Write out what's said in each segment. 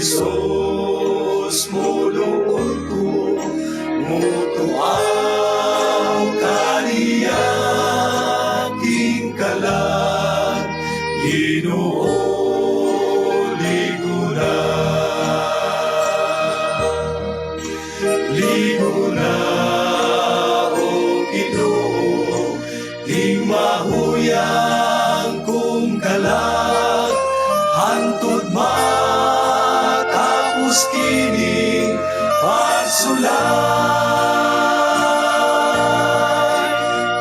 Jesus muluon ko, muto ang kaniyaking kalag, Ginoo ligo na. Ligo na, o Ginoo, ting mahuyang kong kalag, hantod matapos kining pagsulay.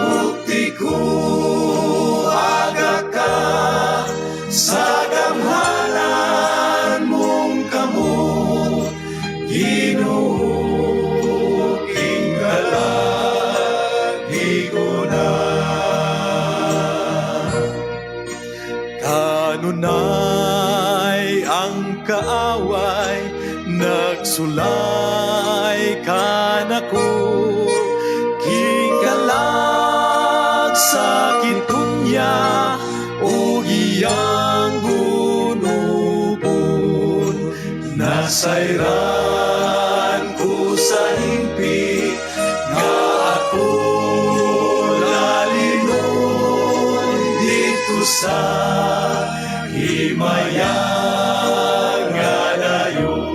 Bukti ko aga ka sa gamhanan mong kamot, Ginoo king kalag, ligo na. Kanunay ang kaaway, nagsulay ka nako, king kalag sakit kunya, o iyang gunubon, nasayran ko sa himpi, nga ako lalinon dito sa himayang nga dayon.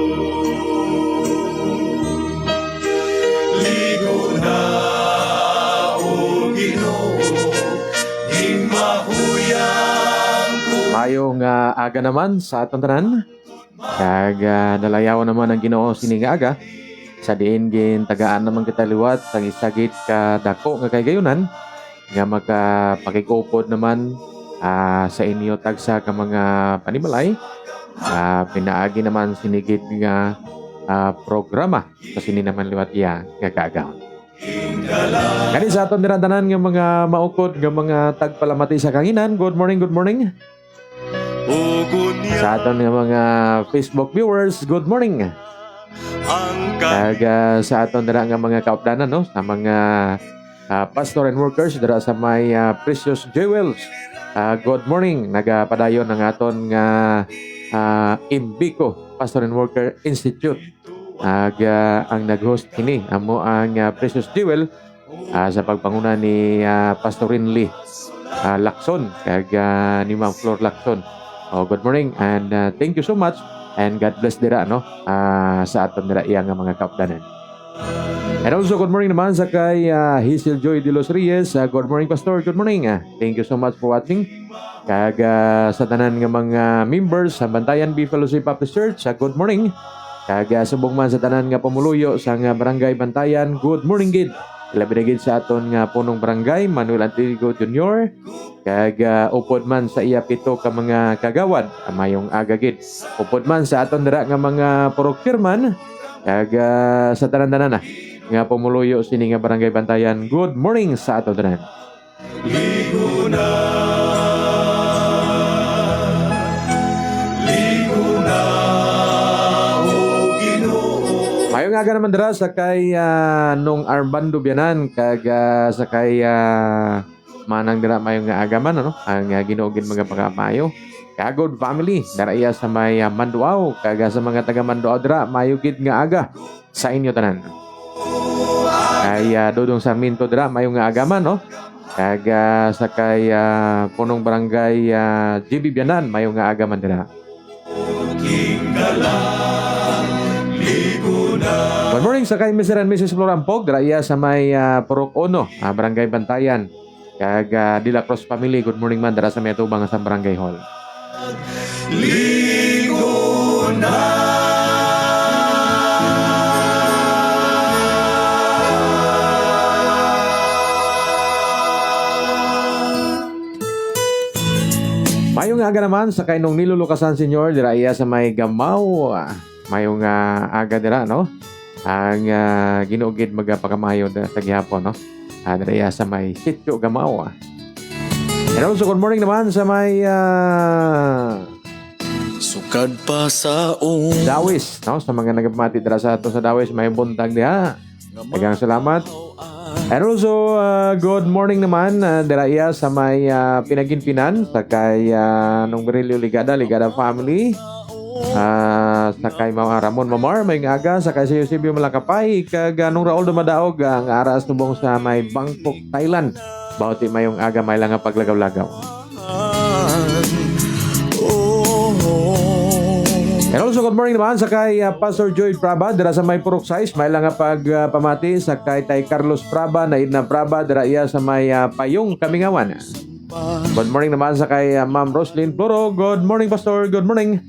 Ligo na, o Ginoo, ing mahuyang ko. Mayong aga naman sa atong tanan. Kag nalayaw naman ang Ginoo sining aga. Sa diin gin tagaan naman kita liwat sang isagit ka dako nga kaygayonan nga magpakikupod naman sa inyo tagsa ka mga panimalay. Pinaagi naman sinigit nga programa sa sini naman liwat iya nga kaagaw. Kani sa aton nirantanan nga mga maukod nga mga tagpalamati sa kanginan. Good morning, good morning. Sa aton nga mga Facebook viewers, good morning. Kag sa aton dira nga mga kaupdanan no, sa mga pastor and workers dira sa may Precious Jewels. Good morning. Nagapadayon ang aton nga Imbico Pastor and Worker Institute. Ang nag-host kini amo ang Precious Jewel sa pagpanguna ni Pastorin Lee Lacson kag ni Ma'am Flor Lacson. Good morning and thank you so much and God bless dira no sa aton dira iya nga mga kaupdanan. And also good morning naman sa kay Hazel Joy de los Reyes. Good morning Pastor, good morning. Thank you so much for watching. Kag sa tanan nga mga members sa Bantayan B Fellowship Baptist Church, good morning. Kag subong man sa tanan nga pamuluyo sa nga Barangay Bantayan, good morning gid. Labi na gid sa aton nga punong barangay Manuel Antigo Jr. Kag upod man sa iya pito ka mga kagawad, mayong aga gid. Upod man sa aton dira nga mga parokirman, kag sa tanan-tanan nga pumuluyo sini nga Barangay Bantayan, good morning sa aton tanan. Ligo na, ligo na, o Ginoo. Mayong aga naman dira sa kay nung Armando Bianan kag sa kay manang dira mayong aga man ano ang ginuogin mga pagamayo. Kagod family dara iya sa may Manduaw kag sa mga taga Manduaw dira mayo gid nga aga sa inyo tanan. Kay Dodong Sarmiento dira mayong nga aga man no. Kag sa kay punong barangay GB Bianan mayong nga aga man dira. King kalag, ligo na. Good morning sa kay Mr. and Mrs. Florampog dira iya sa may Purok Ono, Barangay Bantayan. Kag De La Cruz family, good morning man dira sa may tubang sa Barangay Hall. Ligo na. Mayong aga naman sa kay nung nilulukasan senyor dira iya sa may Gamaw. Mayong aga dira no. Ang ginuogid magapakamayo sa gihapon no. Dira iya sa may Sitio Gamaw. And also good morning naman sa may Sukad pa sa Dawis no, sa mga nagpamati dira sa ato sa Dawis may buntag diha. Daghang salamat. And also, good morning naman dira iya sa may Pinaginpinan sa kay nung Berilio Ligada family. sakay Ma'am Ramon Mamar may aga sakay si Eusebio Malakapay kag nung Raul Dumadaog ang aras nubong sa may Bangkok, Thailand. Bauti mayong aga may lang nga paglagaw-lagaw. And also, good morning naman sa kay Pastor Joy Praba, dira sa may Purok Size. May lang nga pagpamati sa kay Tay Carlos Praba, na Idna Praba, dira iya sa may Payong, Kamingawan. Good morning naman sa kay Ma'am Roslyn Floro. Good morning, Pastor. Good morning.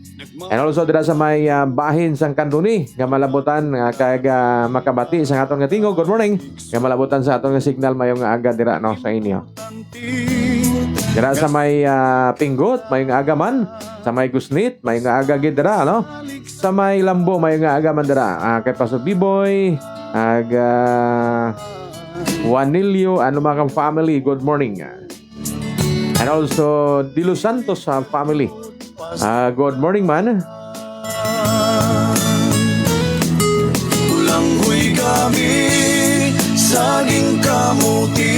And also, dira sa may bahin sang Kanduni, nga malabutan kay makabati sa atong nga tingo. Good morning. Nga malabutan sa atong nga signal mayong aga dira no sa inyo. Dira sa may Pinggot, may nga aga man. Sa may Gusnit, may nga aga gid dira, no? Sa may Lambo, may nga aga man dira. Kay Pastor Biboy, Juanilio, ano mga family, good morning. And also, Di Los Santos family. Good morning man. Ulanghoy kami, saging kamuti,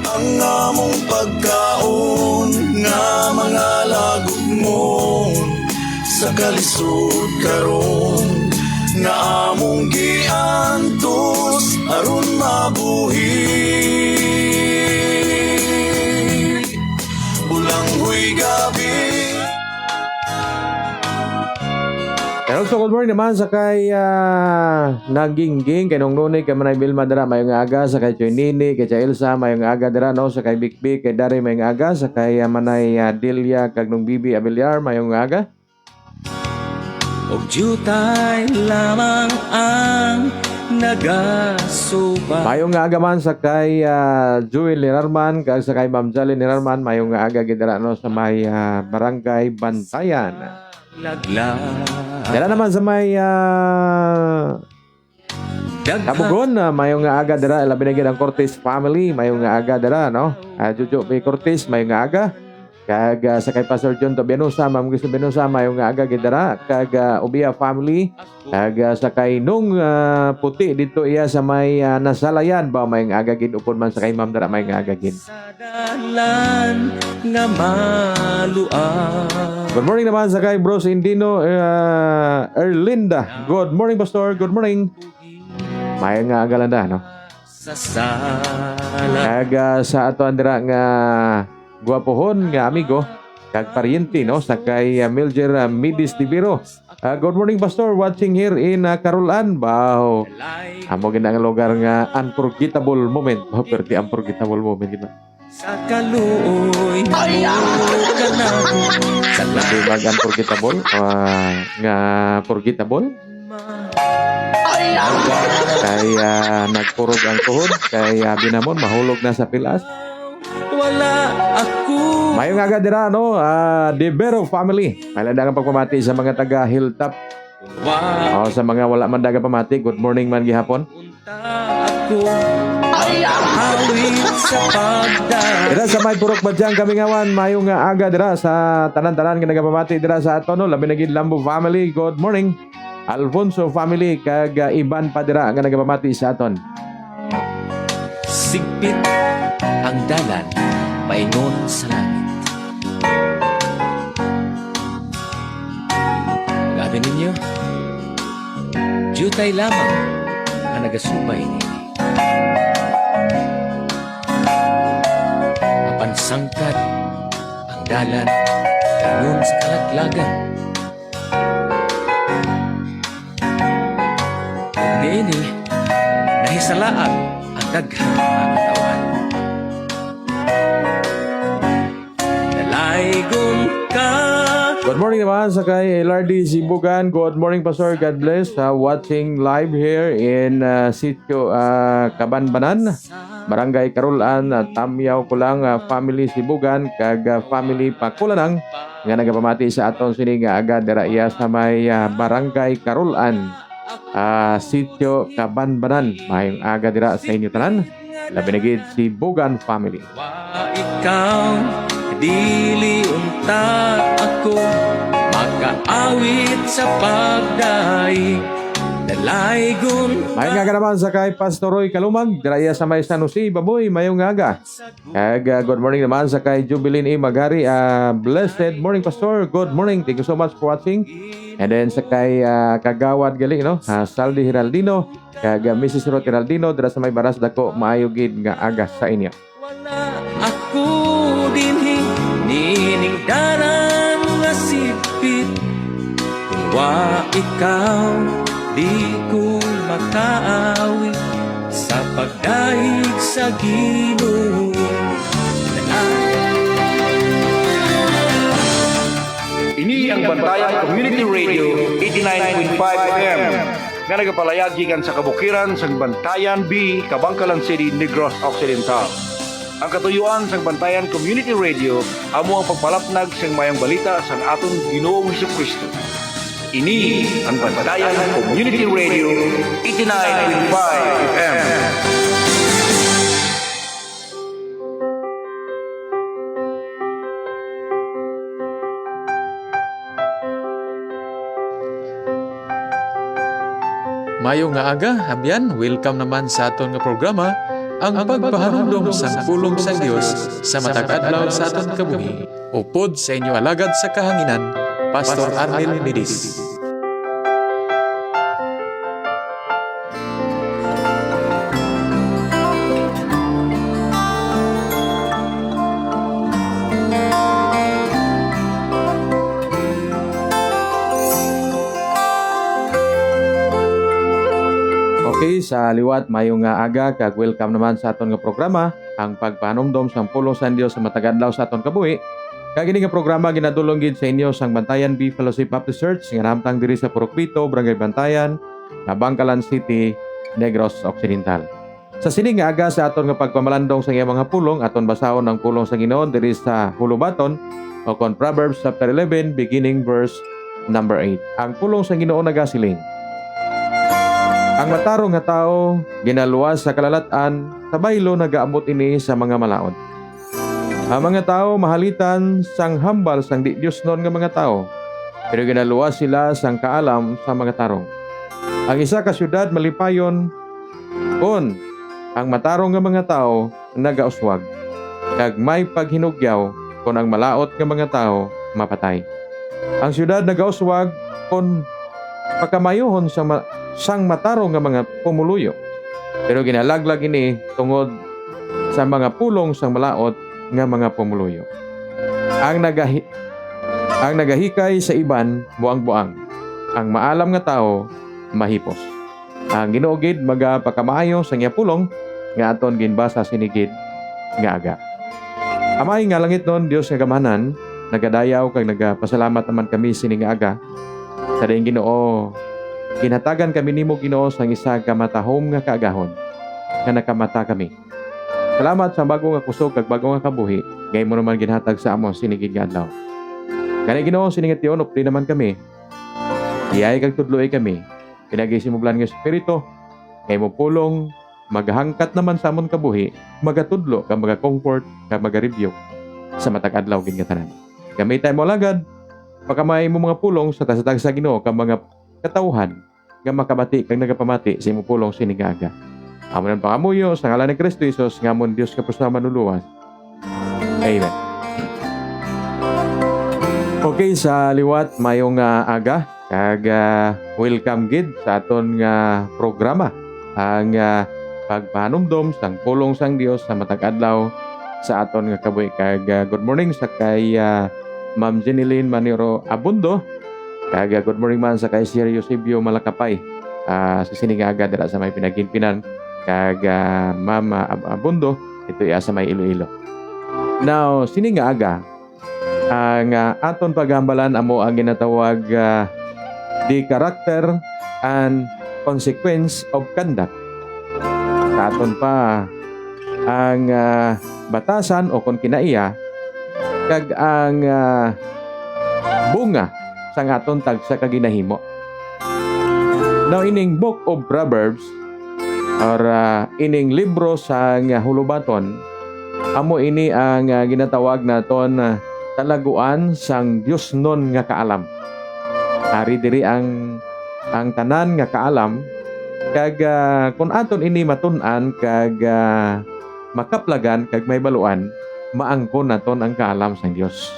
ang among pagkaon nga mga lagok mo sa kalisod karon nga among giantos aron mabuhi. Ulanghoy gabi. And also, good morning naman sa kay Nagingging, kay Nung Nuni, kay Manay Vilma dira, mayong aga, sa kay Choy Nini, kay Choy Elsa, mayong aga dira, no? Sa kay Bikbik, kay Dari, mayong aga, sa kay Manay Delia, kag Nung Bibi Abiliar, mayong aga. Og jutay lamang ang nagasuba. Mayong aga man sa kay Joel Nirarman, kag sa kay Ma'am Jolly Nirarman, mayong aga gidira, no? Sa may Barangay Bantayan. Lagla. Dala naman sa may Kabugon, mayong aga dira, labi na gid ang Cortez family, mayong aga dira, no? Jojo P. Cortez, mayong aga. Kag sa kay Pastor John Tobianusa, Ma'am Gusto Benusa, mayong aga gid dira. Kag Ubia family, kag sa kay Nung Puti dito iya sa may Nasalayan, ba mayong aga gid upod man sa kay Ma'am dira, mayong aga gid. Dalan nga maluan. Good morning naman sa kay Bros Indino Erlinda. Good morning, Pastor. Good morning. Mayang nga agalanda, no? Sa sala. Kag sa ato andira nga guwapohon nga amigo kag paryente, no? Sa kay Milger Midis Tibiro. Good morning, Pastor. Watching here in Carolan. Wow. Amo gid ang lugar nga unforgettable moment. Wow, perti unforgettable moment gid. Sa kaluoy mo ka na. Sa labi mag unforgettable nga forgettable. Kaya nagpurog ang tuhod, kaya binamon mahulog na sa pilas. Wala ako. Mayong aga dira, no? Dibero family. May landangang pagpamati sa mga taga Hilltop. Wow. Sa mga wala man daga pamati, good morning man gihapon. Punta ako. Awit sa pagdaan. Dira sa may Purok Badyang Kamingawan, mayong aga dira sa tanan-tanan nga nagapamati dira sa ato, no? Labi na gid Lambo family, good morning. Alfonso family, kag Iban pa dira nga nagapamati sa aton. Sigpit ang dalan paingon sa langit. Gabi ninyo, jutay lamang ang nagasubay nini. Mapansangkat ang dalan paingon sa kalaglagan. Niini, nahisalaan ang daghang katawan. Nalaygong ka. Good morning naman sa kay LRD Sibugan. Good morning, Pastor. God bless. Watching live here in Sitio Kabanbanan, Barangay Carolan, Tamyaw Kulang, family Sibugan, kag family Pakulanang nga nagapamati sa aton sini nga aga dira iya sa may Barangay Carolan, Sitio Kabanbanan. Mayong aga dira sa inyo tanan. Labi na gid si Bugan family. Wa ikaw dili unta ako makaawit sa pagdaig dalaygon May nga naman sa kay Pastor Roy Kalumag, diraya sa may San Jose, baboy, mayong aga. Good morning naman sa kay Jubilin E. Magari. Blessed morning, Pastor. Good morning. Thank you so much for watching. And then sa kay Kagawad gali, no? Saldi Hiraldino, kag Mrs. Ruth Hiraldino, dira sa may baras dako, maayo gid nga aga sa inyo. wala ako dinhi nining daran nga sipit kung wa ikaw di ko makaawi sa pagdaig sa Ginoo. Ini ang Bantayan Community Radio 89.5 FM nga nagapalayag gikan sa kabukiran sa Bantayan B, Kabangkalan City, Negros Occidental. Ang katuyuan sa Bantayan Community Radio amo ang pagpalapnag sa mayang balita sa aton Ginoong Hesukristo. Ini ang Bantayan Community Radio 89.5 FM. Mayo nga aga, habyan, welcome naman sa aton nga programa, ang pagpahanumdom sa pulong sa Dios sa matag adlaw sa aton kabuhi. Upod sa inyo alagad sa kahanginan, Pastor Arnel Medis. Okay, sa liwat mayong nga aga, kag welcome naman sa aton nga programa, ang pagpahanumdom sang pulong sa Dios sa matag adlaw sa aton kabuhi. Kag ini nga programa ginadulong gid sa inyo sang Bantayan B Fellowship Baptist Church nga namtang diri sa Purok Pito, Barangay Bantayan, Kabangkalan City, Negros Occidental. Sa sining nga aga sa aton nga pagpamalandong sa iyang mga pulong, aton basahon ang pulong sa Ginoo diri sa Hulubaton o kon Proverbs chapter 11 beginning verse number 8. Ang pulong sa Ginoo nagasiling: ang matarong nga tao ginaluwas sa kalalatan, sa baylo nagaamot ini sa mga malaod. Ang mga tao mahalitan sang hambal sang di Dios non nga mga tao, pero ginaluwas sila sang kaalam sa mga tarong. Ang isa ka syudad malipayon kon ang matarong nga mga tao nagauswag, kag may paghinugyaw kon ang malaot nga mga tao mapatay. Ang syudad nagauswag kon pagkamayohon sang matarong nga mga pumuluyo, pero ginalaglag ini tungod sa mga pulong sang malaot nga mga pumuluyo. Ang nagahikay sa iban buang-buang, ang maalam nga tao mahipos. Ang Ginoo gid magapakamayo sa iya pulong nga aton ginbasa sinigid nga aga. Amay nga langit nun, Dios nga gamanan, nagadayaw kag nagapasalamat naman kami sini nga aga. Sa daing Ginoo, ginhatagan kami nimo Ginoo sang isa ka matahom nga kaagahon nga nakamata kami. Salamat sa bago nga kusog kag bago nga kabuhi, gay mo naman ginhatag sa amon sinigid nga adlaw. Kani Ginoo sining tion upli naman kami. Iyay kag tudloy kami. Pinagisimulan nga espiritu, kay mo pulong maghangkat naman sa amon kabuhi, magatudlo kag maga-comfort kag maga-review sa matag adlaw gid nga tanan. Gamitan mo lagad pagkamay mo mga pulong sa tasatag sa Ginoo kag mga katawhan nga makabati kag nagapamati sa imong pulong sining nga aga. Amon ang pangamuyo sa ngalan ni Kristo Jesus nga amon Dios kapos na manuluwas. Amen. Okay, sa liwat mayong aga kag welcome gid sa aton nga programa, ang pagpanumdom sang pulong sang Dios sa matag adlaw sa aton nga kabuhi. Kag good morning sa kay Ma'am Jeneline Maniro Abundo, kag good morning man sa kay Sir Eusebio Malakapay sa sining aga dira sa may Pinaginpinan, kag Ma'am Abundo ito sa may Iloilo. Now sining nga aga ang aton paghambalan amo ang ginatawag the character and consequence of conduct. Sa aton pa ang batasan o kon kinaiya kag ang bunga sang aton tagsa ka ginahimo. Now ining book of Proverbs or ining libro sa Hulubaton, amo ini ang ginatawag naton talaguan sang Dios non nga kaalam. Ari diri ang ang tanan nga kaalam kag kun aton ini matun-an kag makaplagan kag may baluan, maangkon naton ang kaalam sang Dios.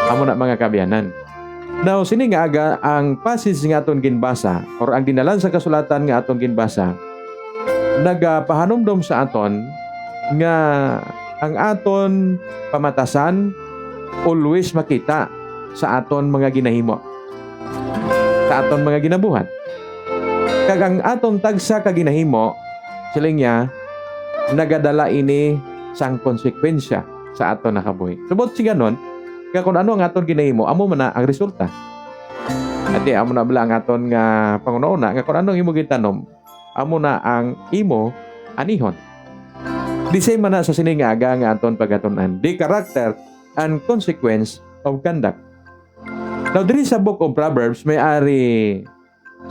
Amo na mga kabyanan. Now, sini nga aga ang passage nga aton ginbasa or ang dinalan sa kasulatan nga aton ginbasa nagapahanumdom sa aton nga ang aton pamatasan always makita sa aton mga ginahimo, sa aton mga ginabuhat. Kag ang aton tagsa ka ginahimo, siling niya, nagadala ini sang konsekwensya sa aton nakabuhi. Subot si ganon, kaya kung ano ang aton ginahimo, amo man na ang resulta. At amo na bala ang aton nga pangunauna, nga kung anong imo gitanom, amo na ang imo anihon. Di same man na sa siningaga nga aton pagatunan. The character and consequence of conduct. Now, diri sa book of Proverbs, may ari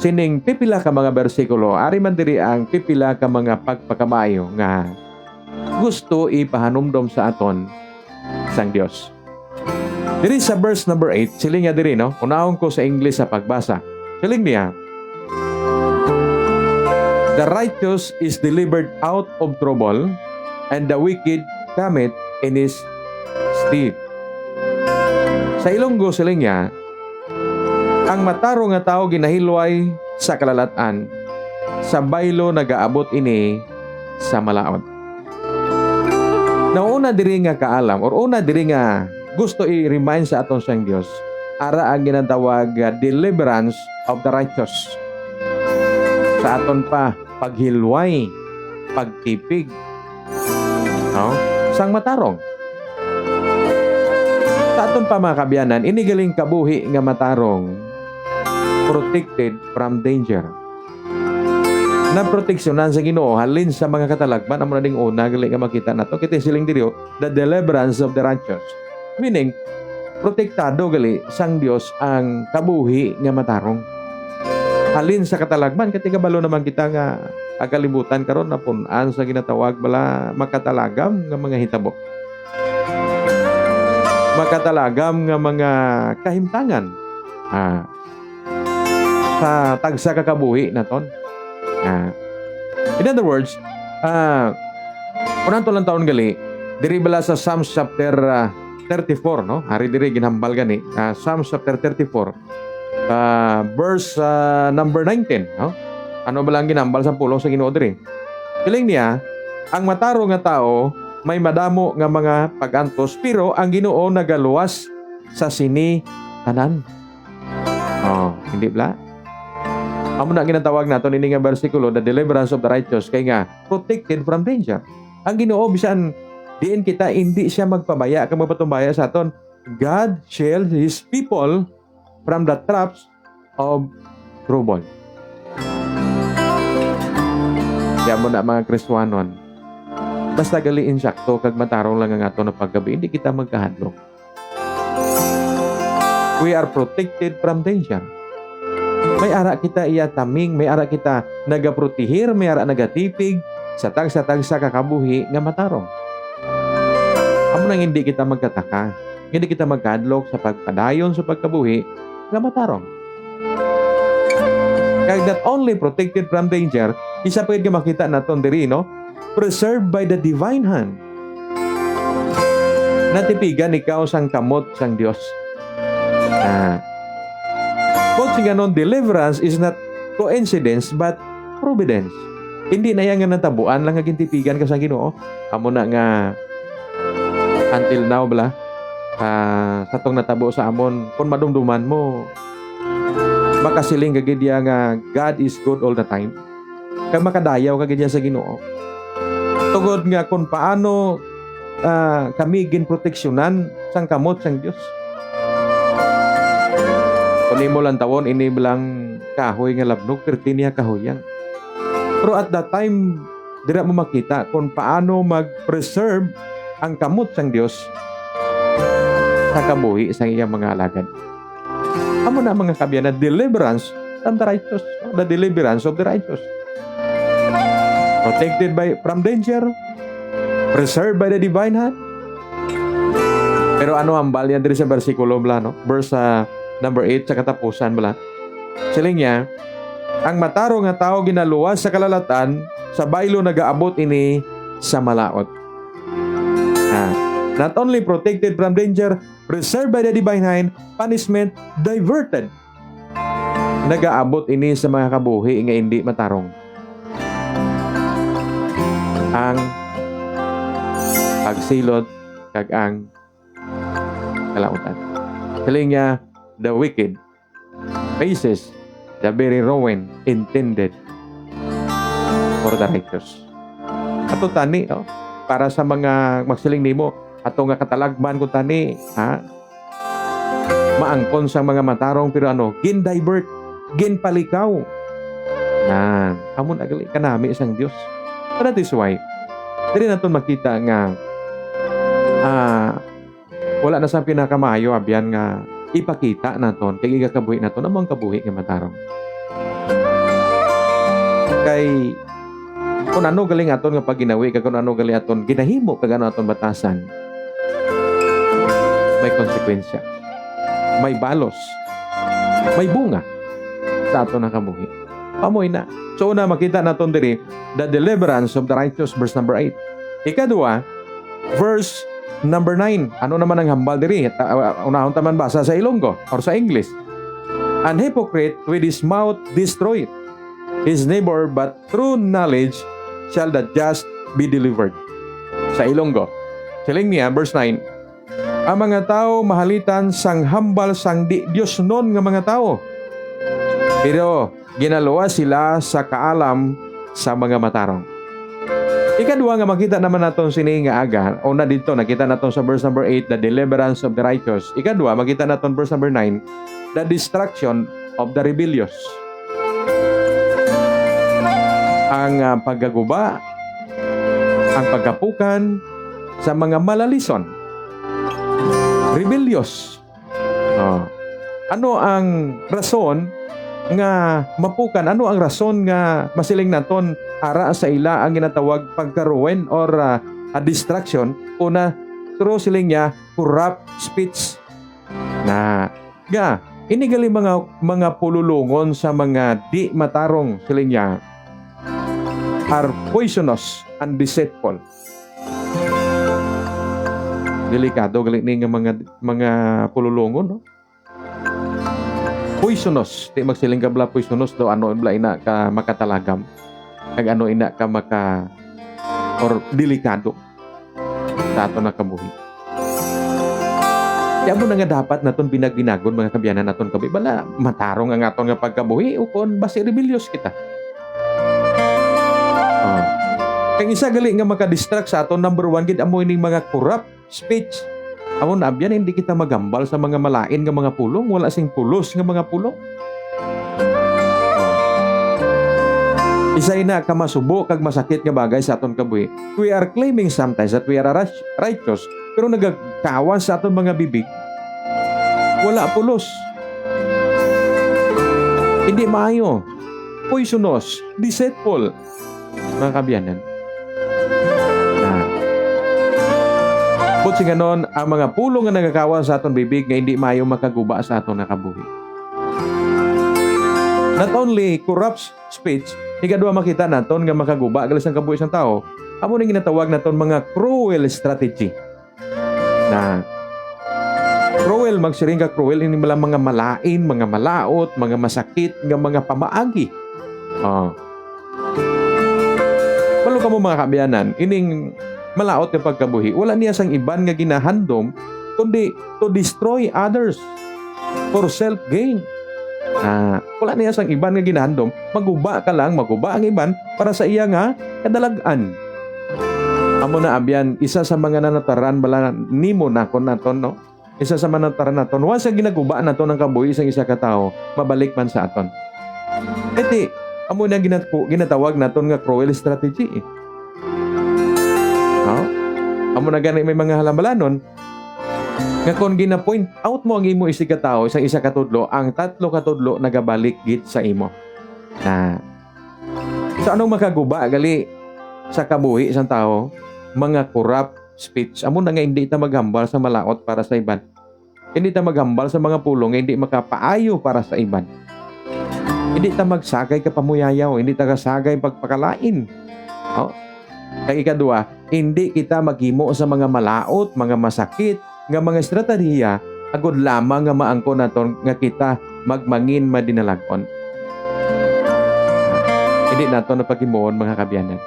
sining pipila ka mga bersikulo, ari man diri ang pipila ka mga pagpakamayo nga gusto ipahanumdom sa aton sang Dios. Diri sa verse number 8, siling nga diri, no? Unahon ko sa English sa pagbasa. Siling niya, "The righteous is delivered out of trouble, and the wicked cometh in his stead." Sa Ilonggo, siling niya, ang mataro nga tao ginahilway sa kalalatan, sa baylo nagaabot ini sa malaot. Nauna diri nga kaalam or una diri nga gusto i-remind sa aton sang Dios, ara ang ginatawag deliverance of the righteous. Sa aton pa paghilway, pagtipig, no? Sang matarong. Sa aton pa mga kabyanan, inigaling kabuhi nga matarong, protected from danger. Na proteksyonan sa Ginoo halin sa mga katalagman, amo na ding una gali nga makita nato kiti siling diri, the deliverance of the righteous. Meaning, protektado gali sang Dios ang kabuhi nga matarong. Halin sa katalagman, kati kabalo naman kita nga agalibutan karon na punan sa ginatawag bala makatalagam nga mga hitabo. Makatalagam nga mga kahimtangan. Sa tagsa kakabuhi naton. In other words, unang tulang taon gali, diri bala sa Psalms chapter 34, no? Hari diri ginhambal gani, Psalms chapter 34, verse number 19, no? Ano ba lang ginhambal sa pulong sa Ginoo diri? Kiling niya, ang mataro nga tao may madamo nga mga pagantos, pero ang Ginoo nagaluwas sa sini tanan. Hindi bla? Amo na ginatawag naton ini nga bersikulo, the deliverance of the righteous, kay nga protected from danger. Ang Ginoo bisan diin kita hindi siya magpabaya kag magpatumbaya sa aton. God shield His people from the traps of trouble. Kaya mo na mga Kristiyanon, basta gali insakto kag matarong lang ang aton na paggabi, hindi kita magkahadlok. We are protected from danger. May ara kita iyataming, may ara kita nagaprotihir, may ara nagatipig sa tagsa-tagsa kakabuhi nga matarong. Amo nang hindi kita magkataka, hindi kita magkadlok sa pagpadayon sa pagkabuhi nga matarong. Kaya not only protected from danger, isa pa nga makita naton diri, no? Preserved by the divine hand. Natipigan ikaw sang kamot sang Dios. Kung singanon, deliverance is not coincidence but providence. Hindi na yan nga natabuan lang nga gintipigan ka sa Ginoo. Amo na nga until now bala sa tong natabo sa amon, kung madumduman mo makasiling kagid diya nga God is good all the time. Kag makadayaw kagid diya sa Ginoo. Tugod nga kung paano kami ginproteksyonan sang kamot sang Dios. Kung imo lang tawon, ini bilang kahoy nga labnog, 13 niya kahoyan. Pero at that time, dira mo makita kung paano mag-preserve ang kamot sang Dios sa kabuhi sa iyang mga alagad. Amo na mga kabyanan, deliverance from the righteous, the deliverance of the righteous. Protected from danger, preserved by the divine hand. Pero ano ang balyan diri sa bersikulo bla, no? Verse number 8 sa katapusan bala. Siling niya, Ang matarong nga tao ginaluwas sa kalalatan, sa baylo nagaabot ini sa malaot. Not only protected from danger, preserved by the divine hand, punishment diverted. Nagaabot ini sa mga kabuhi nga hindi matarong. Ang pagsilot kag ang kalautan. Saling niya, the wicked faces the very ruin intended for the righteous. Ato tani, para sa mga magsiling nimo, ato nga katalagman ko tani, maangkon sa mga matarong pero gin-divert, gin-palikaw. Amon agali kanami isang Dios. So that is why, dili naton makita nga wala na sa pinakamayo abyan nga ipakita naton kay igakabuhi naton among kabuhi nga matarong. Kay kung ano galing aton nga paginawi, kag kung ano galing aton ginahimo kag ano aton batasan, may konsekwensya, may balos, may bunga sa aton nga kabuhi. Pamoy na. So una makita naton diri the deliverance of the righteous, verse number 8. Ikadua, verse number 9. Ano naman ang hambal diri? Unahon taman basa sa Ilonggo or sa English. An hypocrite with his mouth destroyed his neighbor, but through knowledge shall the just be delivered. Sa Ilonggo. Siling niya, verse 9. Ang mga tao mahalitan sang hambal sang di Diyos nun nga mga tao. Pero ginaluwas sila sa kaalam sa mga matarong. Ikadua nga makita naman naton sini nga aga, o na dito nakita naton sa verse number 8, the deliverance of the righteous. Ikadua makita naton verse number 9, the destruction of the rebellious. Ang paggaguba, ang pagkapukan sa mga malalison, rebellious. Ano ang rason nga mapukan? Ano ang rason nga masiling naton ara sa ila ang ginatawag pagkaruwen or a distraction? Una, through siling niya corrupt speech. Inigali mga pululungon sa mga di matarong siling niya are poisonous and deceitful. Delikado galing ni nga mga pululungon, no? Poisonous, di magsiling ka bla poisonous do ano bla ina ka makatalagam, kag ano ina ka maka or delikado sa ato na kabuhi. Kaya mo na nga dapat naton binagbinagon mga kabyanan naton kabi bala matarong ang aton nga pagkabuhi ukon basi rebellious kita. Kaya isa gali nga makadistract sa aton, number 1 gid amo ining mga corrupt speech. Amon abyan hindi kita magambal sa mga malain nga mga pulong, wala sing pulos nga mga pulong. Isay na ka masubo kag masakit nga bagay sa aton kabuhi. We are claiming sometimes that we are righteous, pero nagakawan sa aton mga bibig, wala pulos. Hindi maayo. Poisonous, deceitful. Mga kabyanan. But ganon, ang mga pulong nga nagakawan sa aton bibig nga hindi maayo makaguba sa aton nakabuhi. Not only corrupt speech, ikadua makita naton nga makaguba gali sa kabuhi sang tao, amo ning ginatawag naton mga cruel strategy. Cruel, magsiring ka cruel, ini mga malain, mga malaot, mga masakit, nga mga pamaagi. Palo ka mo mga kabyanan, ining malaot nga pagkabuhi, wala niya sang iban nga ginahandom kundi to destroy others for self-gain. Wala niya sang iban nga ginahandom, maguba ang iban para sa iya nga kadalagan. Amo na abyan, isa sa mga nanataran bala nimo nakon naton, no? Isa sa mga nanataran naton, once nga ginaguba naton ang kabuhi sang isa ka tawo, mabalik man sa aton. Iti, amo na ginatawag naton nga cruel strategy. Amo na gani may mga halambalanon nga kung gina-point out mo ang imo isig ka tawo isang isa ka tudlo, ang tatlo ka tudlo nagabalik gid sa imo. So anong makaguba gali sa kabuhi isang tao? Mga corrupt speech. Amo na nga hindi ta maghambal sa malaot para sa iban. Hindi ta maghambal sa mga pulong nga hindi makapaayo para sa iban. Hindi ta magsagay ka pamuyayaw, hindi ta kasagay pagpakalain. Oh. Kaya ikadua, hindi kita maghimo sa mga malaot, mga masakit, nga mga estratehiya, agud lamang nga maangkon naton nga kita magmangin madinalagon. Hindi nato na paghimuon mga kabyanan.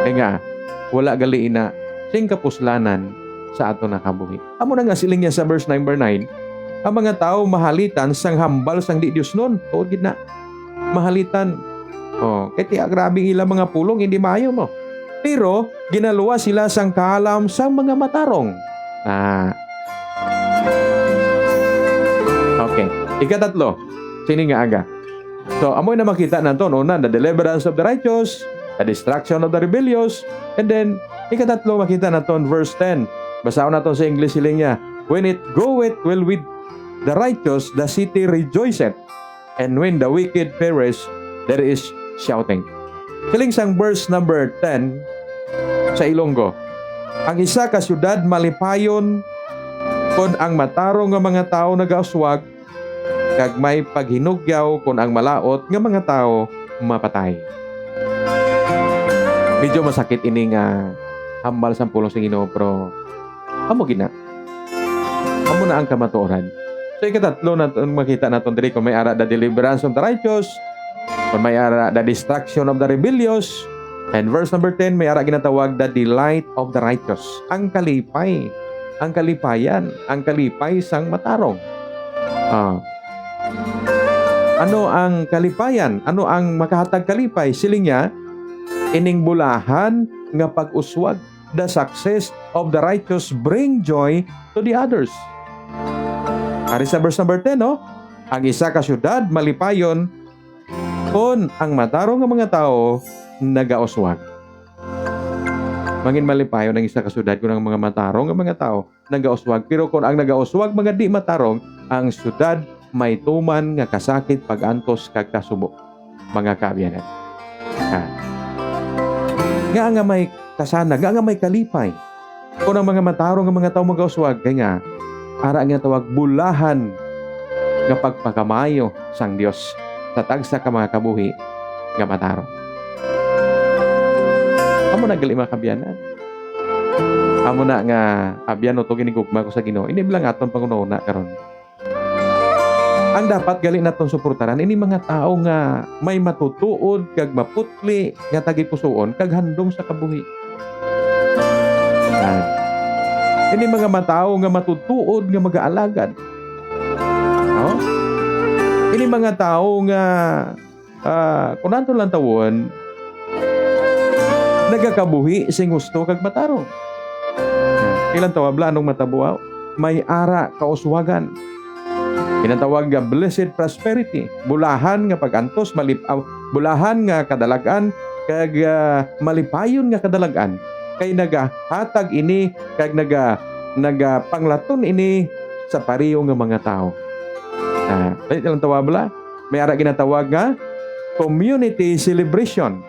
Kaya nga, wala gali na sing kapuslanan sa ato nakabuhi. Amo na nga siling niya sa verse number 9, ang mga tao mahalitan sang hambal sang di Dios nun. Tuod gid na. Mahalitan. Oh, kaya grabe ilang mga pulong hindi maayo mo. Pero ginaluwa sila sang kalam sang mga matarong. Okay. Ikatatlo, sini nga aga. So, amoy na makita nato una, the deliverance of the righteous, the destruction of the rebellious, and then ikatatlo makita naton verse 10. Basaon naton sa English siling niya. When it goeth well with the righteous, the city rejoiceth, and when the wicked perish, there is shouting. Siling sang verse number 10 sa Ilonggo. Ang isa ka syudad malipayon kon ang matarong nga mga tao nagauswag, kag may paghinugyaw kon ang malaot nga mga tao mapatay. Medyo masakit ini nga hambal sang pulong sa Ginoo, pero amo gina. Amo na ang kamatuoran. So ikatatlo naton makita naton diri kung may ara the deliverance of the righteous, kung may ara the destruction of the rebellious, and verse number 10 may ara ginatawag the delight of the righteous. Ang kalipay, ang kalipayan, ang kalipay sang matarong. Ano ang kalipayan? Ano ang makahatag kalipay? Siling niya, ining bulahan nga pag-uswag. The success of the righteous bring joy to the others. Ari sa verse number 10, no? Ang isa ka syudad malipayon kon ang matarong nga mga tao nagauswag. Mangin malipayon ang isa ka syudad kun ang mga matarong nga mga tao nagauswag. Pero kung ang nagauswag mga di matarong, ang syudad may tuman nga kasakit pag-antos kag kasubo. Mga kaabyanan. Nga may kasana, nga may kalipay. Kung ang mga matarong nga mga tao magauswag, kaya nga, ara nga tawag bulahan nga pagpakamayo sang Dios sa tagsa ka mga kabuhi nga matarong. Amo na gali mga kabyanan. Amo na nga abyan to ginigugma ko sa Ginoo. Ini bilang aton pangunahuna karon. Ang dapat gali naton suportaran ini mga tao nga may matutuod kag maputli nga tagipusoon kag handom sa kabuhi. Ini mga matao nga matutuod nga mag-aalagad. No? Ini mga tao nga kung nato lang tawon nagakabuhi sing gusto kag matarong. Ilang tawabla anong matabuaw? May ara kauswagan. Kinatawag nga blessed prosperity. Bulahan nga pagantos, bulahan nga kadalagan, kag malipayon nga kadalagan. Kay nagahatag ini, kag nagapanglaton ini sa pariyo nga mga tao. Ilang tawabla? May ara ginatawag nga community celebration.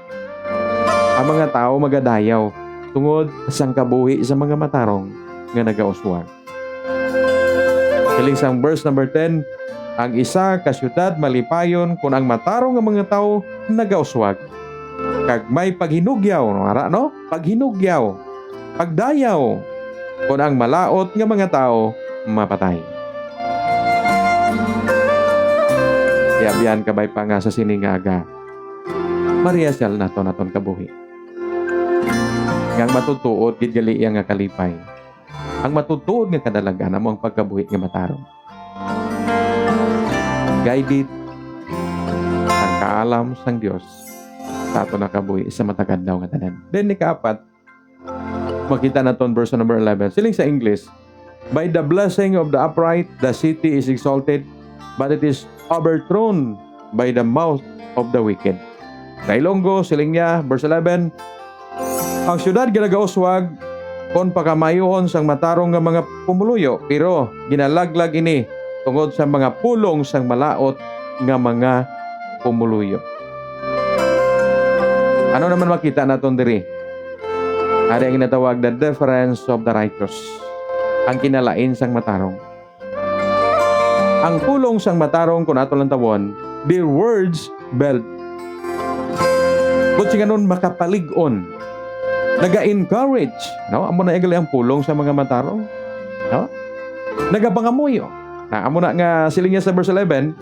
Ang mga tao magadayaw tungod sang kabuhi sa mga matarong nga nagauswag. Siling sang verse number 10, ang isa ka syudad malipayon kung ang matarong nga mga tao nagauswag. Kag may paghinugyaw, no? Paghinugyaw, pagdayaw, kung ang malaot nga mga tao mapatay. Yabian kabay pa nga sa siningaga. Maria siyal naton kabuhi. Ngang matutuod gid gali nga kalipay. Ang matutuod nga kadalagan amo ang pagkabuhi nga matarong. Guided ang kaalam sang Dios sa ato nakabuhi sa matagadaw nga tanan. Then ikaapat, makita naton verse number 11. Siling sa English, by the blessing of the upright, the city is exalted, but it is overthrown by the mouth of the wicked. Sa Ilonggo, siling niya, verse 11, ang syudad ginagauswag kon pakamayohon sang matarong nga mga pumuluyo, pero ginalaglag ini tungod sa mga pulong sang malaot nga mga pumuluyo. Ano naman makita naton diri? Ari ang ginatawag the difference of the righteous. Ang kinalain sang matarong. Ang pulong sang matarong kung ato lang tawon, their words build. Kung siya nun makapalig-on, naga-encourage, no? Amo na igali ang pulong sa mga matarong, no? Nagapangamuyo. Amo na nga siling niya sa verse 11,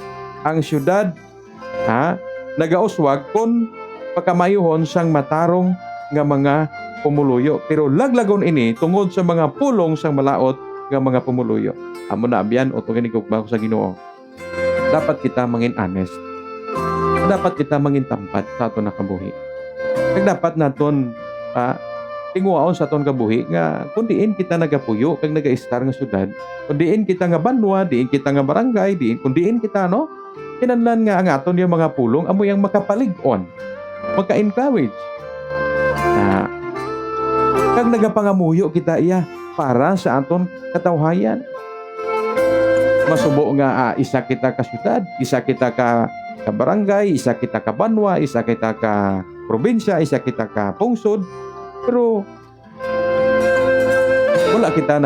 ang syudad nagauswag kon pagkamayuhon sang matarong nga mga pumuluyo. Pero laglagon ini tungod sa mga pulong sang malaot nga mga pumuluyo. Amo na abyan o tungin ko sa Ginoo. Dapat kita mangin honest. Dapat kita mangin tampat sa aton nakabuhi. Kag dapat naton tinguaon sa aton kabuhi nga kun diin kita nagapuyo kag naga-star nga syudad, kun diin kita nga banwa, diin kita nga barangay, kun diin kita kinahanglan nga ang aton yung mga pulong amo yang makapalig-on, maka-encourage. Kag nagapangamuyo kita iya para sa aton katawhayan. Masubo nga isa kita ka syudad, isa kita ka barangay, isa kita ka banwa, isa kita ka probinsya, isa kita ka pungsod, pero wala kita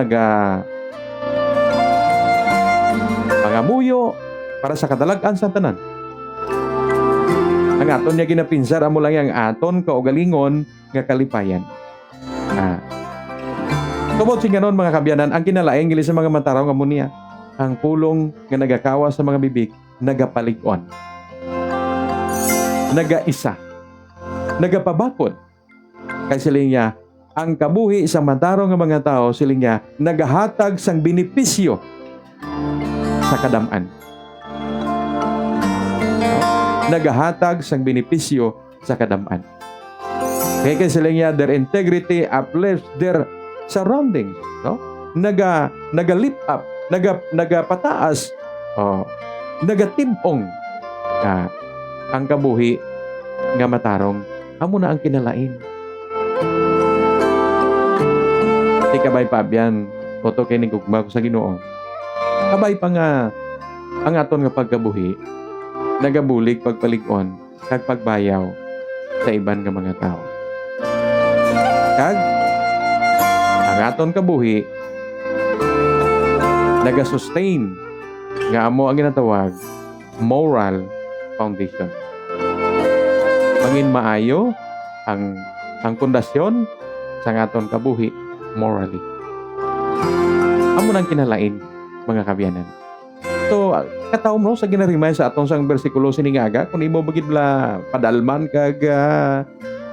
pangamuyo para sa kadalagan sa tanan. Ang aton niya ginapinsar amo lang ang aton kaugalingon nga kalipayan. Tungod singanon mga kabyanan, ang kinalaing gili sa mga mataraw nga niya, ang pulong nga nagakawa sa mga bibig nagapalig-on, nagaisa, nagapabakod. Kay siling niya, ang kabuhi sa matarong nga mga tao, siling niya, nagahatag sang benepisyo sa kadam-an. Nagahatag sang benepisyo sa kadam-an. Kaya siling niya, their integrity uplifts their surroundings. No? Naga-lift up, nagapataas, nagatibong ang kabuhi nga matarong, amo na ang kinalain. Di kabay pa abyan, oto kay ning gugma ko sa Ginoo. Kabay pa nga ang aton nga pagkabuhi, nagabulig pagpalig-on kag pagbayaw sa iban nga mga tao. Kag ang aton kabuhi naga-sustain nga amo ang ginatawag moral foundation. Mangin maayo ang pundasyon sa aton kabuhi morally. Amo nang kinalain mga kabyanan. So kataom no sa ginarimay sa atong sang bersikulo sining aga kun imo bagid la padalman kag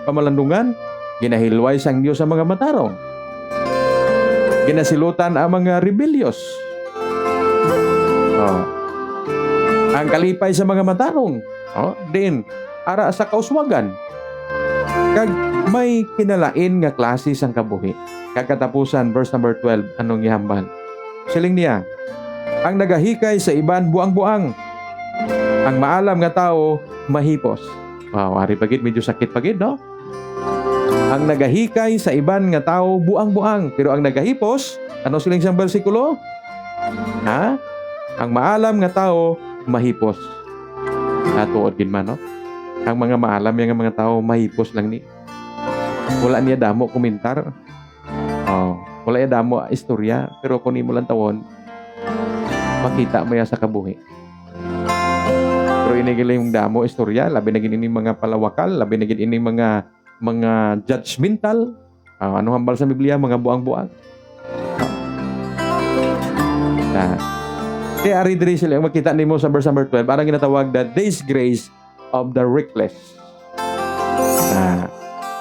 pamalandungan, ginahilway sang Dios sa mga matarong. Ginasilutan ang mga rebellious. Ang kalipay sa mga matarong. Din ara sa kauswagan. Kag may kinalain nga klase sang kabuhi. Kagkatapusan verse number 12 anong gihambal? Siling niya, ang nagahikay sa iban buang-buang. Ang maalam nga tao mahipos. Ari pagid medyo sakit pagid, no? Ang nagahikay sa iban nga tao buang-buang, pero ang nagahipos, ano siling sang bersikulo? Ang maalam nga tao mahipos. Natuod gid man, no? Ang mga maalam yang mga tao mahipos lang ni. Wala niya damo komentar. Wala niya damo istorya, pero kung imo lang tawon, makita mo ya sa kabuhi. Pero inigil yung damo istorya, labi na gini mga palawakal, labi na gini mga judgmental. Ano hambal sa Biblia, mga buang-buang. Kaya ari diri sila makita nimo sa verse number 12, arang ginatawag the disgrace of the reckless.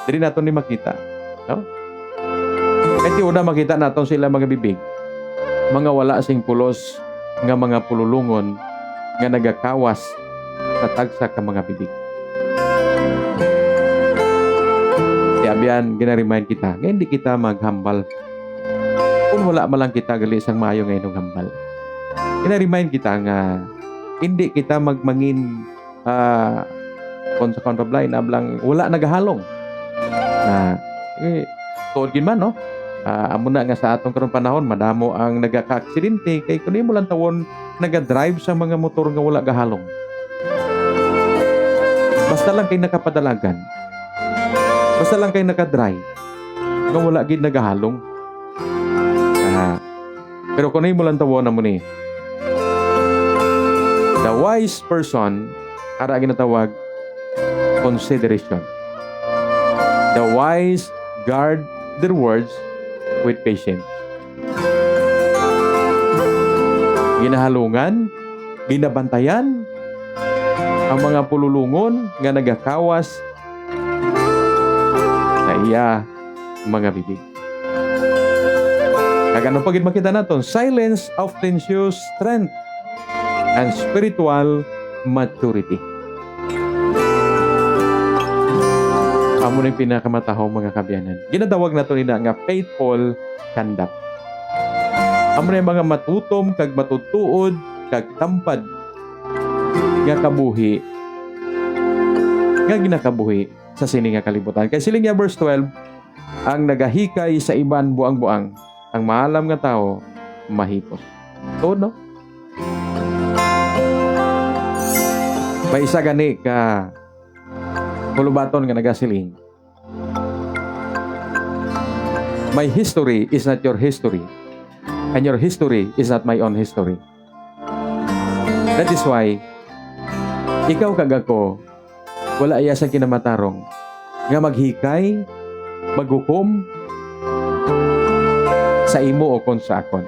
Diri naton ni makita, no? Kaya una makita naton sila mga bibig, mga wala sing pulos nga mga pululungon nga nagakawas sa tagsa ka mga bibig. Kaya biyan gina-remind kita, nga hindi kita maghambal. Kung wala man lang kita gali sang maayo ngayon ng hambal. Gina-remind kita nga hindi kita magmangin kung sa kontrablay na ablang wala nagahalong. Tuod gin man, no? Amo na nga sa atong karong panahon madamo ang nagaka-aksidente kay kun imo lang tawon naga-drive sa mga motor nga wala gahalong. Basta lang kay nakapadalagan. Basta lang kay naka-drive nga wala gid nagahalong. Pero kun imo lang tawon na mo ni wise person, ara ginatawag, consideration. The wise guard their words with patience. Ginahalungan, ginabantayan ang mga pululungon nga nagakawas sa iya mga bibig. Kagano pagid makita naton, silence often shows strength and spiritual maturity. Amo na yung pinakamatahong mga kabyanan. Ginatawag nato nila nga faithful conduct. Amo na yung mga matutom, kag matutuod, kag tampad nga kabuhi, nga ginakabuhi sa sini nga kalibutan. Kay siling nga verse 12, ang nagahikay sa iban buang-buang, ang maalam nga tao, mahipos. So, no? May isa gani ka hulubaton nga nagasiling. My history is not your history, and your history is not my own history. That is why, ikaw kag ako, wala iya sa kinamatarong nga maghikay, maghukom sa imo o kon sa akon.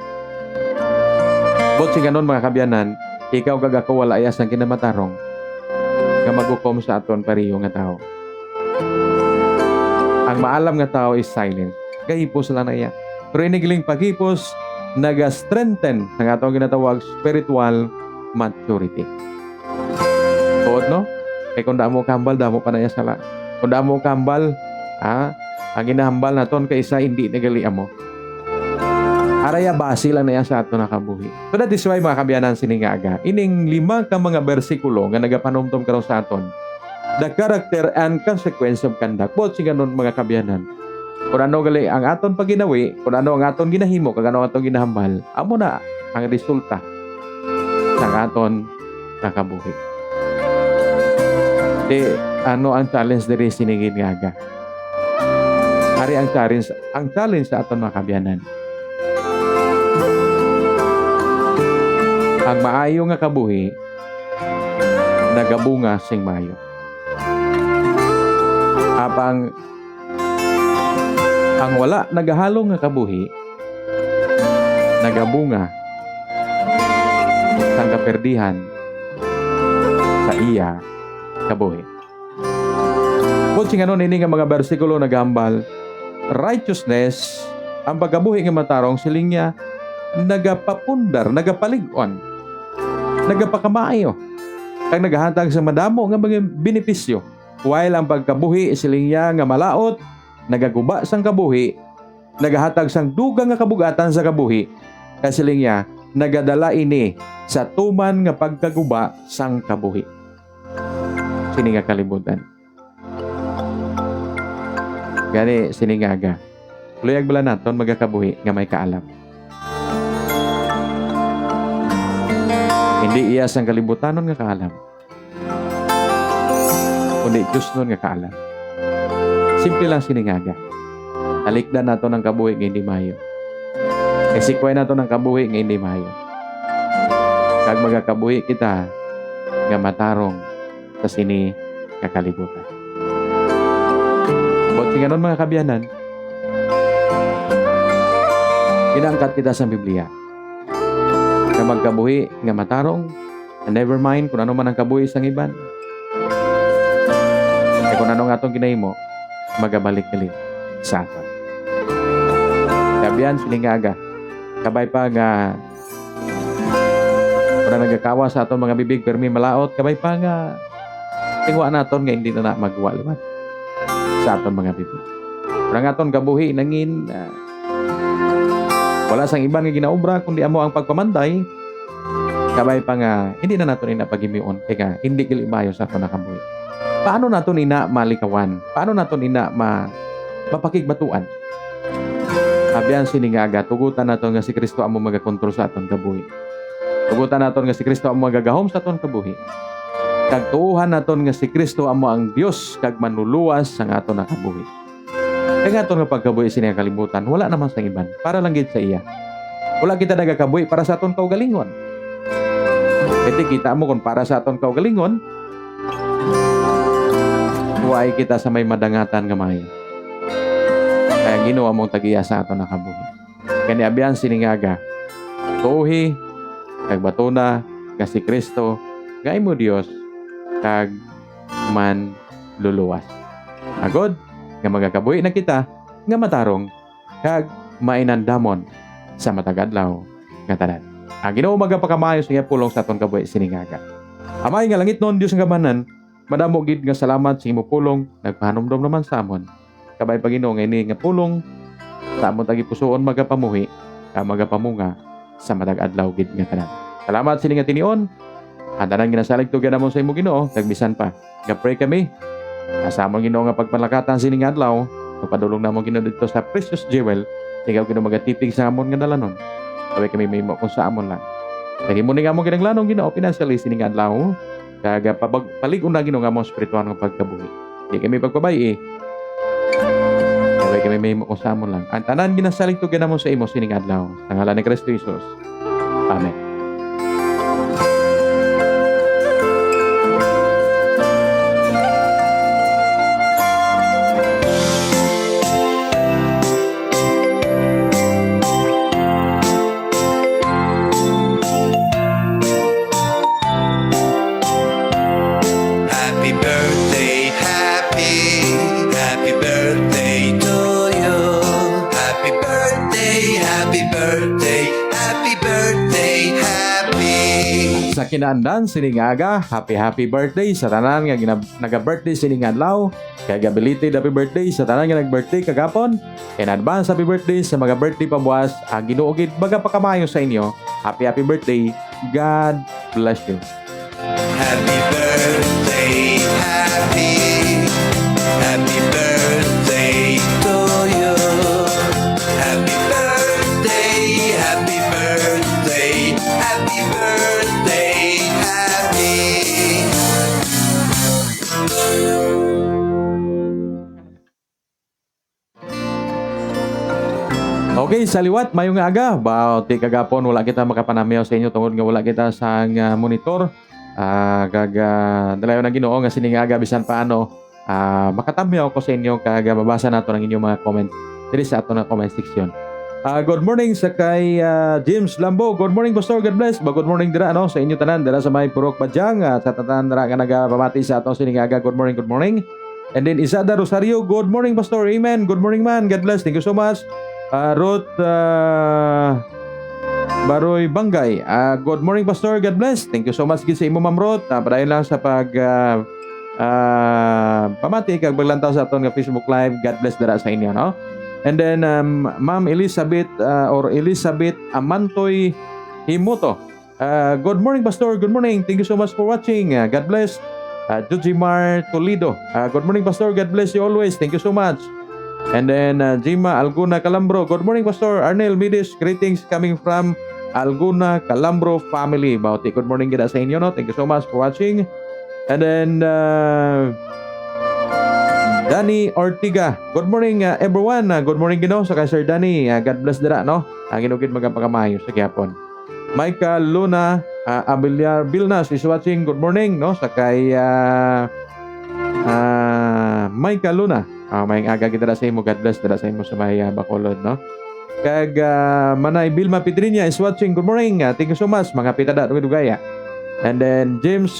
But si ganon mga kabyanan, ikaw kag ako wala iya sa kinamatarong nga maghukom sa aton pariyo nga tao. Ang maalam nga tao is silent. Gahipos lang na iya. Pero inigiling paghipos, naga-strengthen ang atong ginatawag spiritual maturity. Tuod, no? Kaya kung damo kambal, damo pa na iya sala. Kung damo kambal, ang ginahambal naton kay isa hindi nagali amo. Araya basi lang na iya sa aton nakabuhi. So that is why mga kabyanan siningaga, ining 5 ka mga bersikulo nga nagapanumtom karon sa aton, the character and consequence of conduct. Both si ganon mga kabyanan. Kung ano gali ang aton paginawi, kung ano ang aton ginahimo, kung ano ang aton ginahambal, amo na ang resulta ng aton nakabuhi. Di, ano ang challenge diri sinigin nga aga? Ari ang challenge sa aton mga kabyanan. Ang maayo nga kabuhi, nagabunga sing maayo. Apang ang wala nagahalong nga kabuhi, nagabunga sang kaperdihan sa iya kabuhi. Kung singanon ini nga mga bersikulo nagambal, righteousness, ang pagkabuhi nga matarong siling niya, nagapapundar, nagapalig-on, nagapakamaayo, kag nagahatag sa madamo nga mga benepisyo. While ang pagkabuhi siling niya nga malaot, nagaguba sang kabuhi, nagahatag sang dugang nga kabugatan sa kabuhi, kasi siling niya, nagadala ini sa tuman nga pagkaguba sang kabuhi. Sini nga kalibutan. Gani siningaga. Luyag bala naton magakabuhi nga may kaalam. Hindi iya sang kalibutanon nga kaalam, kundi Diyos nun nga kaalam. Simple lang siningaga. Talikdan nato ng kabuhi nga hindi mayo. Esikway nato ng kabuhi nga hindi mayo. Kag magakabuhi kita nga matarong sa sini kakalibutan. But ngayon mga kabyanan, inaangkat kita sa Biblia nga magkabuhi nga matarong, and never mind kung ano man ang kabuhi sang iban. Kung ano nga itong ginahimo, magabalik-balik sa aton. Kabyan, silingaga. Kabay pa nga kung nagakawa sa aton mga bibig, permi malaot, kabay pa nga tingwa naton nga hindi na magwa liman sa aton mga bibig. Kung aton kabuhi, nangin wala sang iban nga ginaobra, kundi amo ang pagpamantay, kabay pa nga hindi na naton inapagimion, kaya hindi gilimayo sa aton nakabuhi. Paano naton ina malikawan? Paano naton ina mapakigbatuan? Abyan siningaga, tugutan naton nga si Kristo amo magakontrol sa aton kabuhi. Tugutan naton nga si Kristo amo magagahom sa aton kabuhi. Kag tuuhan naton nga si Kristo amo ang Dios kag manluluwas sa aton nakabuhi. Kaya aton nga pagkabuhi sini kalibutan, wala naman sa iban, para lang gid sa iya. Wala kita nagakabuhi para sa aton kaugalingon. Iti kita mo kung para sa aton kaugalingon, huwag kita sa may madangatan nga mayo. Kaya ginawa mong tagiya sa aton nakabuhi. Kani abiyan siningaga, tuhi, kag batuna, kag si Kristo, gay mo Dios, kag man luluwas. Agod, nga magakabuhi na kita, nga matarong, kag mainandamon sa matagadlaw nga tanan. Ang Ginoo magapakamayo sa iya pulong sa aton kabuhi siningaga. Amay nga langit noon Dios nga gabanan, madamo gid nga salamat sa imo pulong, nagpahanumdom naman sa amon. Kabay pa Ginoo nga ini nga pulong sa amon tagi pusoon magapamuhi, magapamunga sa matag-adlaw gid nga tanan. Salamat sini nga tinion. Andanan ginasalig to ganamon sa imo Ginoo, tagbisan pa. Ga-pray kami. Sa amon Ginoo nga pagpalakatan sini nga adlaw, magpadulong namon Ginoo dito sa precious jewel, ikaw Ginoo magatipig sa amon nga dalanon. Kaway kami may mo kung sa amon lang. Lagi mo ni nga mo ginaglanong Ginoo financially sini nga adlaw. Kaga paligon na Ginoo nga mo spiritual nga pagkabuhi. Di kami pagpabay Kaway kami may mo kung sa amon lang. Ang tanan ginasalig to ganamon sa imo sini nga adlaw. Sa ngalan ni Kristo Jesus. Amen. Happy birthday, happy birthday to you. Happy birthday, happy birthday, happy birthday, happy. Sa kinaandan siningaga, happy birthday sa tanan nga naga-birthday sining adlaw. Kaya belated happy birthday sa tanan nga nag-birthday kagapon. In advance happy birthday sa mga birthday pabuwas. Ang Ginoo gid baga pakamayo sa inyo. Happy birthday. God bless you. Happy birthday, happy birthday to you. Happy birthday, happy birthday, happy birthday, happy. Okay, sa liwat, mayong aga. Bawti kagapon, wala kita makapanamyaw sa inyo tungod nga wala kita sa monitor. Dalayo na Ginoo nga siningaga bisan paano makatamyaw ko sa inyo kaga mabasa nato ng inyong mga comment diri sa ato na comment section. Good morning sa kay James Lambo. Good morning Pastor, God bless. Good morning dira sa inyo tanan dira sa may Purok Badyang sa tanan dira nga nagapamati sa ato siningaga. Good morning, good morning. And then Isada Rosario, good morning Pastor. Amen. Good morning man. God bless. Thank you so much. Ruth Baroy Bangay. Good morning Pastor, God bless. Thank you so much gid sa imo Ma'am Ruth. Padayon lang sa pag pamati kag baglantaw sa aton nga Facebook Live. God bless dara sa inyo, no? And then Ma'am Elizabeth Elizabeth Amantoy Himuto. Good morning Pastor, good morning. Thank you so much for watching. God bless. Jujimar Toledo. Good morning Pastor, God bless you always. Thank you so much. And then Jima Alguna Calambro. Good morning Pastor. Arnel Midis, greetings coming from Alguna Calambro family. Bauti, good morning kita sa inyo, no? Thank you so much for watching. And then Danny Ortiga. Good morning everyone. Good morning Ginoo sa kay Sir Danny. God bless dira, no? Ang inugid magapakamayo sa gyapon. Michael Luna Abiliar Bilnas is watching. Good morning, no? Sa kay Michael Luna. May aga kita sa imo. God bless dira sa imo sa may Bacolod, no? Kag Manay Bilma Pedrinya is watching. Good morning. Thank you so much mga pitada dugaya. And then James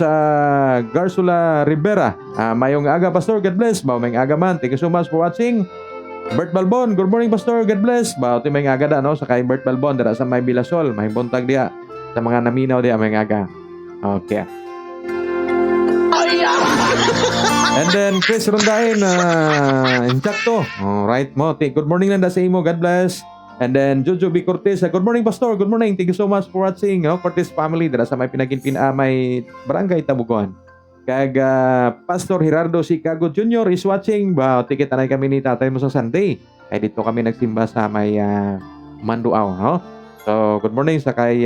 Garsula Rivera. Mayong aga Pastor. God bless. May aga man. Thank you so much for watching. Bert Balbon. Good morning Pastor. God bless. Ti may aga da, no? Sa kay Bert Balbon dira sa may Bilasol. May buntag dia sa mga naminaw dia may aga. Okay. And then Chris Rondain Inchakto. Alright mo. Good morning nanda sa imo. God bless. And then Jojo B. Cortez. Good morning Pastor. Good morning. Thank you so much for watching. Cortez family dira sa may pinaginpin may barangay Tabugon. Kag Pastor Gerardo Chicago Jr. is watching. Tikit anay kami ni Tatay mo sa Sunday. Ay dito kami nagsimba sa may Manduaw, no? So good morning sa kay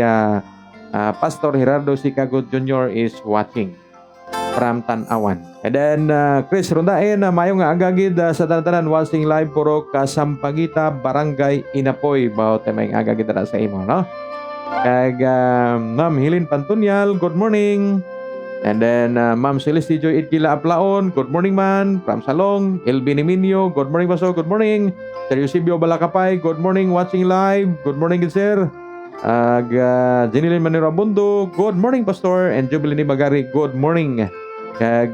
Pastor Gerardo Chicago Jr. is watching from Tanawan. And then Chris Rondain, mayong nga agagid sa tanan watching live Purok Sampaguita Barangay Inapoy. May agagid sa imo, no? Kag Ma'am Helen Pantunyal, good morning. And then Ma'am Celeste Joy Idkila Aplaon, good morning man. From Salong, LB Niminyo, good morning Pastor, good morning. Sir Eusebio Balakapay, good morning, watching live. Good morning, good sir. Jenilyn Manirabundo, good morning Pastor. And Jubilee Magari, good morning. Kag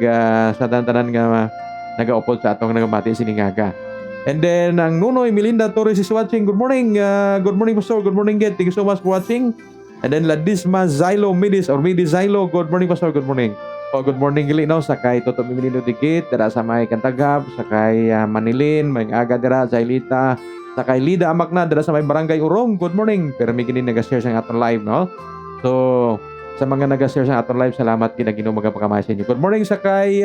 sa tanan nga nagaupod sa atong nagamati siningaga. And then ang Nunoy Melinda Torres is watching. Good morning. Good morning Pastor. Good morning Get. Thank you so much for watching. And then Ladisma Zylo Midis or Midis Zylo. Good morning Pastor. Good morning. Oh, good morning gali no sakay Toto Mimilino Dikit dara sa may Kantagab, sakay Manilin, may aga dira Zailita, sakay Lida Amak na dara sa may Barangay Urong. Good morning. Pero may gini nag-share sa aton live no. So sa mga nag-share sa aton live, salamat kina Ginoo magapakamahay sa inyo. Good morning sakay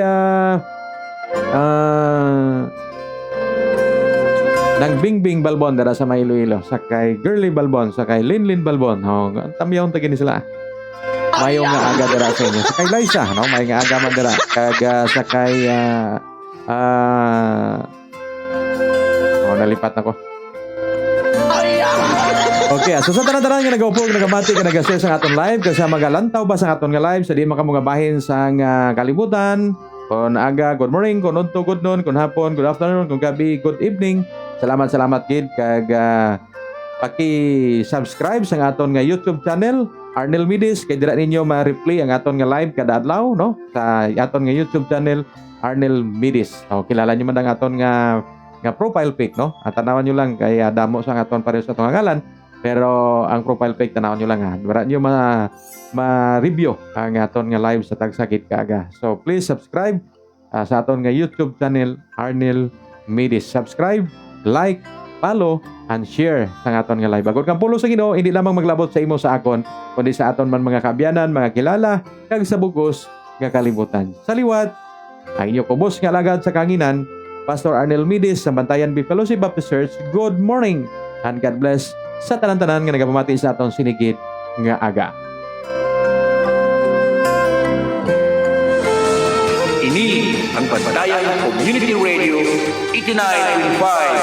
Nang Bingbing Balbon dara sa may Iloilo, sakay Girly Balbon, sakay Linlin Balbon. Oh, tamyaw tagi ni sila. Mayong nga aga dara sa inyo. Sakay Liza, no? May nga aga man dara. Kag sakay nalipat na ko. Okay, so sa tanan-tanan nga nagaupog, nagamati ka nag-share sa aton live kasi magalantaw ba sa aton nga live sa di makamugabahin sa kalibutan. Kung aga, good morning. Kung unto, good noon. Kung hapon, good afternoon. Kung gabi, good evening. Salamat kid kag paki-subscribe sa aton nga YouTube channel Arnel Midis kay dira ninyo ma-replay ang aton nga live kada adlaw no sa aton nga YouTube channel Arnel Midis. So kilala niyo man ang aton nga profile pic no. At tanawan niyo lang kay damo sa aton pareho sa atong ngalan pero ang profile pic tanawan niyo lang ha. Wala niyo ma-review ang aton nga live sa tagsakit kaaga. So please subscribe sa aton nga YouTube channel Arnel Midis. Subscribe, like, follow, and share sa aton nga live. Agod kang pulo sa Ginoo, hindi lamang maglabot sa imo sa akon, kundi sa aton man mga kaabyanan, mga kilala, kag sa bugos nga kalibutan. Sa liwat, ang inyo kubos nga alagad sa kanginan, Pastor Arnel Midis sa Bantayan B Fellowship Baptist Church. Good morning and God bless sa tanan-tanan nga nagapamati sa aton sinigit nga aga. Ini ang Bantayan Community Radio 89.5